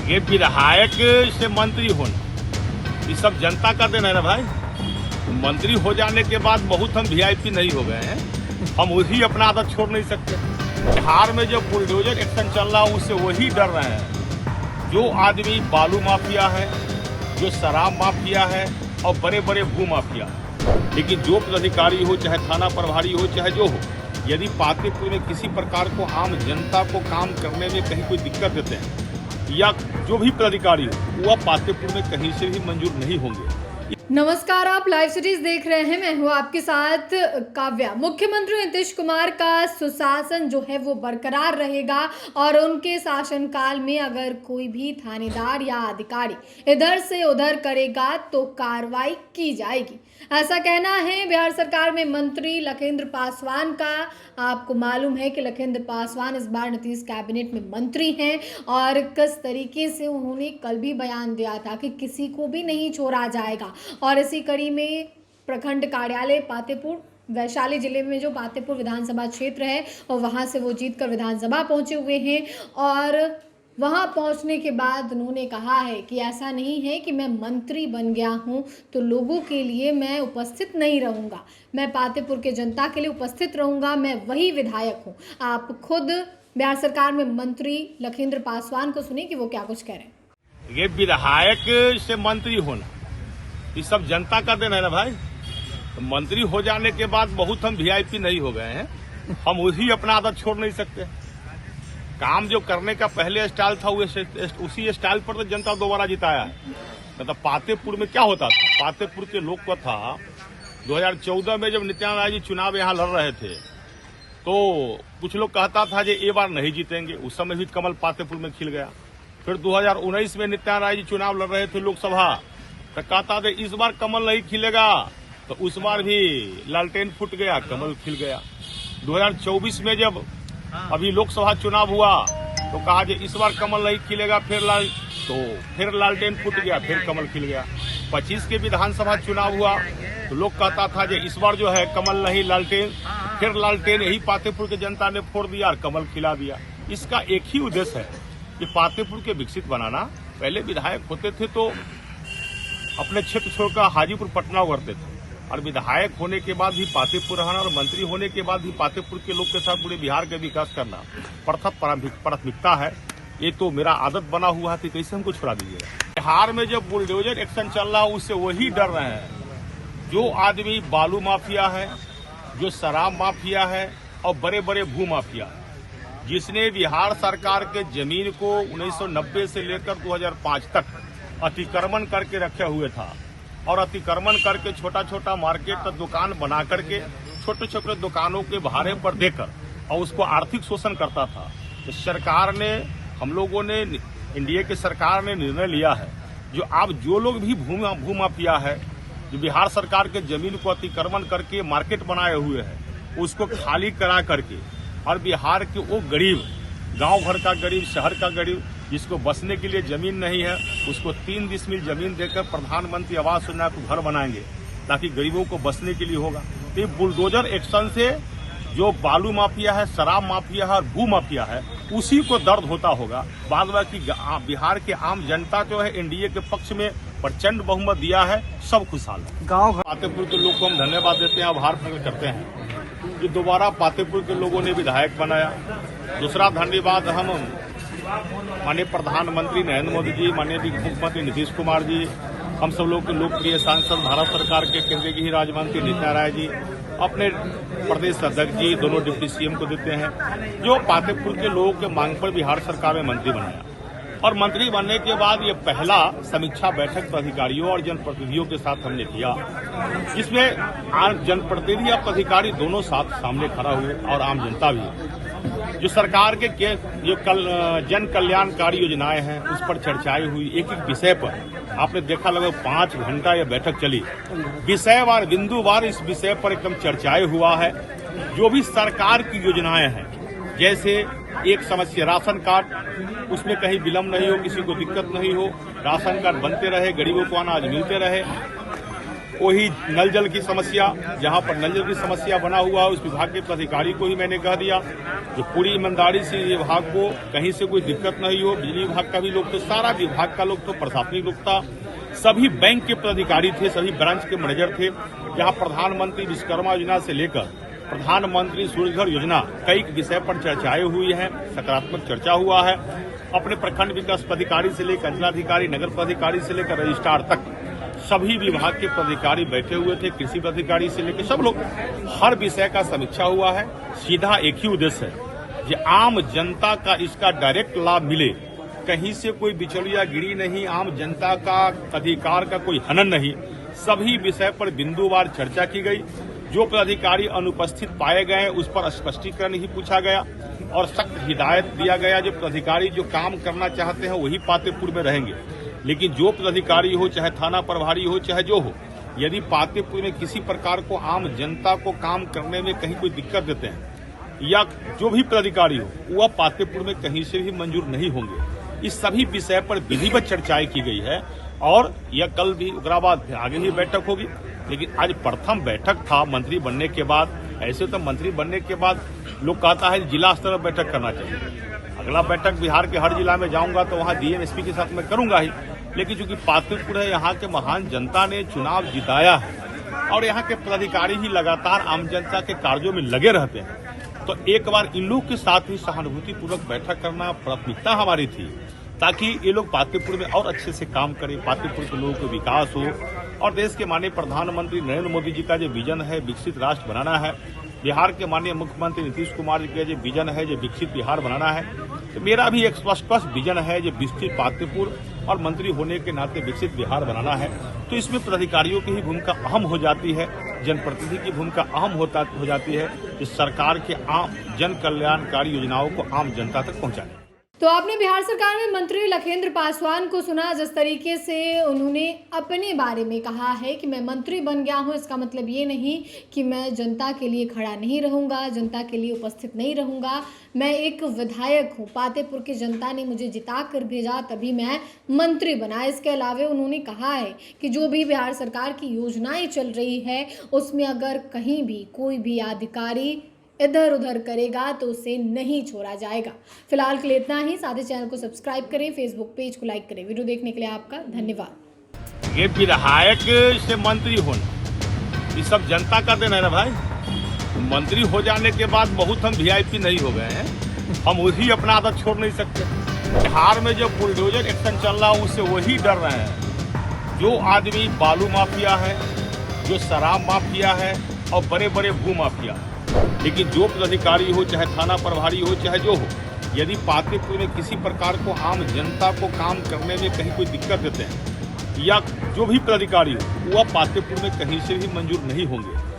ये विधायक से मंत्री होना, ये सब जनता का देना है ना भाई। मंत्री हो जाने के बाद बहुत हम वीआईपी नहीं हो गए हैं, हम वही अपना आदत छोड़ नहीं सकते। बिहार में जो बुलडोजर एक्शन चल रहा है उससे वही डर रहे हैं जो आदमी बालू माफिया है, जो शराब माफिया है और बड़े बड़े भू माफिया है। लेकिन जो पदाधिकारी हो, चाहे थाना प्रभारी हो, चाहे जो हो, यदि पातेपुर में किसी प्रकार को आम जनता को काम करने में कहीं कोई दिक्कत देते हैं या जो भी पदाधिकारी हो वह पातेपुर में कहीं से भी मंजूर नहीं होंगे। नमस्कार, आप लाइव सीरीज देख रहे हैं। मैं हूं आपके साथ काव्या। मुख्यमंत्री नीतीश कुमार का सुशासन जो है वो बरकरार रहेगा और उनके शासनकाल में अगर कोई भी थानेदार या अधिकारी इधर से उधर करेगा तो कार्रवाई की जाएगी, ऐसा कहना है बिहार सरकार में मंत्री लखेंद्र पासवान का। आपको मालूम है कि लखेंद्र पासवान इस बार नीतीश कैबिनेट में मंत्री हैं और किस तरीके से उन्होंने कल भी बयान दिया था कि किसी को भी नहीं छोड़ा जाएगा। और इसी कड़ी में प्रखंड कार्यालय पातेपुर, वैशाली जिले में जो पातेपुर विधानसभा क्षेत्र है और वहां से वो जीतकर विधानसभा पहुंचे हुए हैं। और वहां पहुंचने के बाद उन्होंने कहा है कि ऐसा नहीं है कि मैं मंत्री बन गया हूं तो लोगों के लिए मैं उपस्थित नहीं रहूंगा, मैं पातेपुर के जनता के लिए उपस्थित रहूंगा, मैं वही विधायक हूं। आप खुद बिहार सरकार में मंत्री लखेंद्र पासवान को सुनिए कि वो क्या कुछ कह रहे हैं। ये विधायक से मंत्री होना, ये सब जनता का देना है ना भाई। तो मंत्री हो जाने के बाद बहुत हम वीआईपी नहीं हो गए हैं, हम वही अपना आदत छोड़ नहीं सकते। काम जो करने का पहले स्टाइल था उसी स्टाइल पर तो जनता दोबारा जिताया है। मतलब पातेपुर में क्या होता था, पातेपुर के लोग को था 2014 में जब नित्यानंद राय जी चुनाव यहाँ लड़ रहे थे तो कुछ लोग कहता था कि ये बार नहीं जीतेंगे, उस समय भी कमल पातेपुर में खिल गया। फिर 2019 में नित्यानंद राय जी चुनाव लड़ रहे थे लोकसभा, तो कहता था इस बार कमल नहीं खिलेगा, तो उस बार भी लालटेन फूट गया, कमल खिल गया। 2024 में जब अभी लोकसभा चुनाव हुआ तो कहा कि इस बार कमल नहीं खिलेगा, फिर लालटेन फूट गया, फिर कमल खिल गया। 25 के विधानसभा चुनाव हुआ तो लोग कहता था कि इस बार जो है कमल नहीं लालटेन, फिर लालटेन यही पातेपुर के जनता ने फोड़ दिया और कमल खिला दिया। इसका एक ही उद्देश्य है कि पातेपुर के विकसित बनाना। पहले विधायक होते थे तो अपने क्षेत्र छोड़कर हाजीपुर पटना करते थे और विधायक होने के बाद भी पातेपुर रहना और मंत्री होने के बाद भी पातेपुर के लोग के साथ पूरे बिहार का विकास करना प्रथम प्राथमिकता है। ये तो मेरा आदत बना हुआ है, तो कैसे हमको छुड़ा दीजिएगा। बिहार में जो बुलडोजर एक्शन चल रहा है उससे वही डर रहे हैं जो आदमी बालू माफिया है, जो शराब माफिया है और बड़े बड़े भू माफिया है, जिसने बिहार सरकार के जमीन को 1990 से लेकर 2005 तक अतिक्रमण करके रखे हुए था और अतिक्रमण करके छोटा छोटा मार्केट दुकान बना करके छोटे छोटे दुकानों के भाड़े पर देकर और उसको आर्थिक शोषण करता था। तो सरकार ने, हम लोगों ने, एनडीए की सरकार ने निर्णय लिया है जो अब जो लोग भी भू माफिया है, जो बिहार सरकार के जमीन को अतिक्रमण करके मार्केट बनाए हुए है, उसको खाली करा करके और बिहार के वो गरीब, गांव भर का गरीब, शहर का गरीब जिसको बसने के लिए जमीन नहीं है, उसको 3 डिसमिल जमीन देकर प्रधानमंत्री आवास योजना को घर बनाएंगे ताकि गरीबों को बसने के लिए होगा। तो ये बुलडोजर एक्शन से जो बालू माफिया है, शराब माफिया है और भू माफिया है, उसी को दर्द होता होगा। बाद बाकी बिहार के आम जनता जो है एनडीए के पक्ष में प्रचंड बहुमत दिया है, सब खुशहाल है। गाँव पातेपुर के लोग को हम धन्यवाद देते हैं, आभार प्रकट करते हैं कि दोबारा पातेपुर के लोगों ने विधायक बनाया। दूसरा धन्यवाद हम माननीय प्रधानमंत्री नरेंद्र मोदी जी, माननीय मुख्यमंत्री नीतीश कुमार जी, हम सब लोग के लोकप्रिय सांसद भारत सरकार के केंद्रीय गृह राज्य मंत्री नित्यानंद राय जी, अपने प्रदेश अध्यक्ष जी, दोनों डिप्टी सीएम को देते हैं जो पातेपुर के लोगों के मांग पर बिहार सरकार में मंत्री बनाया। और मंत्री बनने के बाद ये पहला समीक्षा बैठक अधिकारियों और जनप्रतिनिधियों के साथ हमने किया, जिसमें जनप्रतिनिधि और अधिकारी दोनों साथ सामने खड़ा हुए और आम जनता भी। जो सरकार के जो जन कल्याणकारी योजनाएं हैं उस पर चर्चाएं हुई। एक एक विषय पर आपने देखा लगभग 5 घंटा यह बैठक चली। विषयवार, बिंदुवार इस विषय पर एकदम चर्चाएं हुआ है। जो भी सरकार की योजनाएं हैं, जैसे एक समस्या राशन कार्ड, उसमें कहीं विलम्ब नहीं हो, किसी को दिक्कत नहीं हो, राशन कार्ड बनते रहे, गरीबों को अनाज मिलते रहे। वही नल जल की समस्या, जहां पर नल जल की समस्या बना हुआ है उस विभाग के प्राधिकारी को ही मैंने कह दिया जो पूरी ईमानदारी से ये विभाग को कहीं से कोई दिक्कत नहीं हो। बिजली विभाग का भी लोग तो, सारा विभाग का लोग तो, प्रशासनिक लोग था, सभी बैंक के प्राधिकारी थे, सभी ब्रांच के मैनेजर थे। जहां प्रधानमंत्री विश्वकर्मा योजना से लेकर प्रधानमंत्री सूर्यघर योजना कई विषय पर चर्चाएं हुई हैं, सकारात्मक चर्चा हुआ है। अपने प्रखंड विकास पदाधिकारी से लेकर अंचलाधिकारी, नगर पदाधिकारी से लेकर रजिस्ट्रार तक सभी विभाग के पदाधिकारी बैठे हुए थे, कृषि पदाधिकारी से लेकर सब लोग, हर विषय का समीक्षा हुआ है। सीधा एक ही उद्देश्य है कि आम जनता का इसका डायरेक्ट लाभ मिले, कहीं से कोई बिचौलिया गिरी नहीं, आम जनता का अधिकार का कोई हनन नहीं। सभी विषय पर बिंदुवार चर्चा की गई। जो पदाधिकारी अनुपस्थित पाए गए उस पर स्पष्टीकरण ही पूछा गया और सख्त हिदायत दिया गया जो पदाधिकारी जो काम करना चाहते हैं वही पातेपुर में रहेंगे। लेकिन जो पदाधिकारी हो, चाहे थाना प्रभारी हो, चाहे जो हो, यदि पातेपुर में किसी प्रकार को आम जनता को काम करने में कहीं कोई दिक्कत देते हैं या जो भी पदाधिकारी हो वह पातेपुर में कहीं से भी मंजूर नहीं होंगे। इस सभी विषय पर विधिवत चर्चाएं की गई है और यह कल भी उग्राबाद आगे ही बैठक होगी। लेकिन आज प्रथम बैठक था मंत्री बनने के बाद। ऐसे तो मंत्री बनने के बाद लोग कहता है जिला स्तर पर बैठक करना चाहिए। अगला बैठक बिहार के हर जिला में जाऊंगा तो वहां डीएम एसपी के साथ मैं करूंगा ही। लेकिन चूंकि पातेपुर है, यहाँ के महान जनता ने चुनाव जिताया है और यहाँ के पदाधिकारी ही लगातार आम जनता के कार्यों में लगे रहते हैं, तो एक बार इन लोग के साथ ही सहानुभूतिपूर्वक बैठक करना प्राथमिकता हमारी थी ताकि ये लोग पातेपुर में और अच्छे से काम करें, पातेपुर के लोगों को विकास हो। और देश के माननीय प्रधानमंत्री नरेंद्र मोदी जी का जो विजन है विकसित राष्ट्र बनाना है, बिहार के माननीय मुख्यमंत्री नीतीश कुमार जी का जो विजन है जो विकसित बिहार बनाना है, तो मेरा भी एक स्पष्ट विजन है जो विकसित पातेपुर और मंत्री होने के नाते विकसित बिहार बनाना है। तो इसमें पदाधिकारियों की ही भूमिका अहम हो जाती है, जनप्रतिनिधि की भूमिका अहम हो जाती है कि सरकार के आम जन कल्याणकारी योजनाओं को आम जनता तक पहुंचाने। तो आपने बिहार सरकार में मंत्री लखेंद्र पासवान को सुना, जिस तरीके से उन्होंने अपने बारे में कहा है कि मैं मंत्री बन गया हूं, इसका मतलब ये नहीं कि मैं जनता के लिए खड़ा नहीं रहूंगा, जनता के लिए उपस्थित नहीं रहूंगा। मैं एक विधायक हूं, पातेपुर की जनता ने मुझे जिता कर भेजा तभी मैं मंत्री बना। इसके अलावा उन्होंने कहा है कि जो भी बिहार सरकार की योजनाएं चल रही है उसमें अगर कहीं भी कोई भी अधिकारी इधर उधर करेगा तो उसे नहीं छोड़ा जाएगा। फिलहाल के लिए इतना ही। साथ ही चैनल को सब्सक्राइब करें, फेसबुक पेज को लाइक करें। वीडियो देखने के लिए आपका धन्यवाद। ये विधायक से मंत्री होना ये सब जनता का देन है ना भाई। मंत्री हो जाने के बाद बहुत हम वीआईपी नहीं हो गए हैं, हम वही अपना आदत छोड़ नहीं सकते। बिहार में जो बुलडोजर एक्शन चल रहा है उससे वही डर रहे हैं। जो आदमी बालू माफिया है, जो शराब माफिया है और बड़े बड़े भू माफिया, लेकिन जो पदाधिकारी हो, चाहे थाना प्रभारी हो, चाहे जो हो, यदि पातेपुर में किसी प्रकार को आम जनता को काम करने में कहीं कोई दिक्कत देते हैं या जो भी पदाधिकारी हो वह पातेपुर में कहीं से भी मंजूर नहीं होंगे।